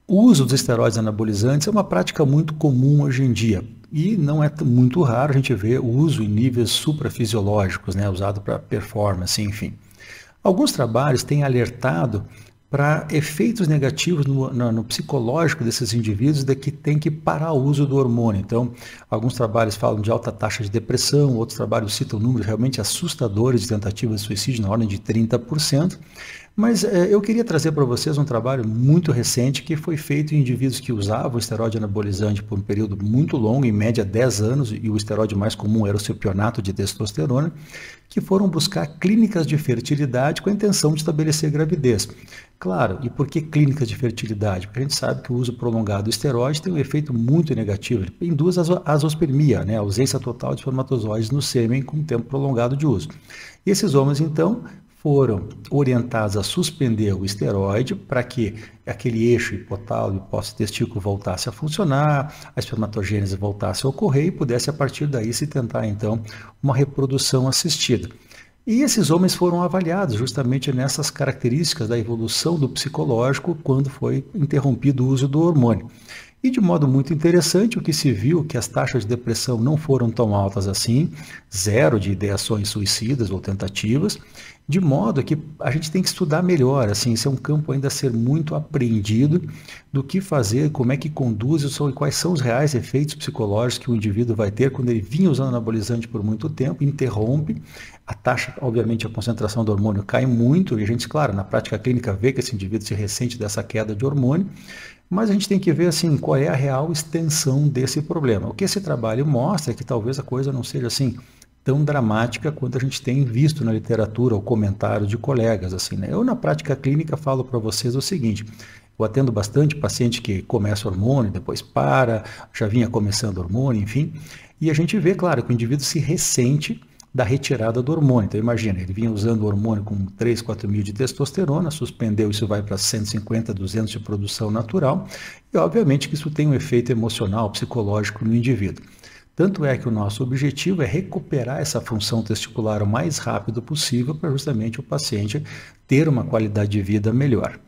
O uso dos esteroides anabolizantes é uma prática muito comum hoje em dia e não é muito raro a gente ver o uso em níveis suprafisiológicos, né, usado para performance, enfim. Alguns trabalhos têm alertado para efeitos negativos no psicológico desses indivíduos de que tem que parar o uso do hormônio. Então, alguns trabalhos falam de alta taxa de depressão, outros trabalhos citam números realmente assustadores de tentativas de suicídio na ordem de 30%. Mas eu queria trazer para vocês um trabalho muito recente que foi feito em indivíduos que usavam esteroide anabolizante por um período muito longo, em média 10 anos, e o esteroide mais comum era o cipionato de testosterona, que foram buscar clínicas de fertilidade com a intenção de estabelecer gravidez. Claro, e por que clínicas de fertilidade? Porque a gente sabe que o uso prolongado do esteroide tem um efeito muito negativo, ele induz a azoospermia, né, a ausência total de espermatozoides no sêmen com tempo prolongado de uso. E esses homens, então, foram orientados a suspender o esteroide para que aquele eixo hipotálamo e hipófise-testículo voltasse a funcionar, a espermatogênese voltasse a ocorrer e pudesse a partir daí se tentar então uma reprodução assistida. E esses homens foram avaliados justamente nessas características da evolução do psicológico quando foi interrompido o uso do hormônio. E de modo muito interessante, o que se viu que as taxas de depressão não foram tão altas assim, zero de ideações suicidas ou tentativas, de modo que a gente tem que estudar melhor, assim, esse é um campo ainda a ser muito apreendido do que fazer, como é que conduz e quais são os reais efeitos psicológicos que o indivíduo vai ter quando ele vinha usando anabolizante por muito tempo, interrompe, a taxa, obviamente, a concentração do hormônio cai muito, e a gente, claro, na prática clínica vê que esse indivíduo se ressente dessa queda de hormônio, mas a gente tem que ver assim qual é a real extensão desse problema. O que esse trabalho mostra é que talvez a coisa não seja assim tão dramática quanto a gente tem visto na literatura ou comentário de colegas assim, né? Eu na prática clínica falo para vocês o seguinte: eu atendo bastante paciente que começa hormônio, depois para, já vinha começando hormônio, enfim, e a gente vê, claro, que o indivíduo se ressente da retirada do hormônio. Então imagina, ele vinha usando o hormônio com 3, 4 mil de testosterona, suspendeu, isso vai para 150, 200 de produção natural, e obviamente que isso tem um efeito emocional, psicológico no indivíduo. Tanto é que o nosso objetivo é recuperar essa função testicular o mais rápido possível para justamente o paciente ter uma qualidade de vida melhor.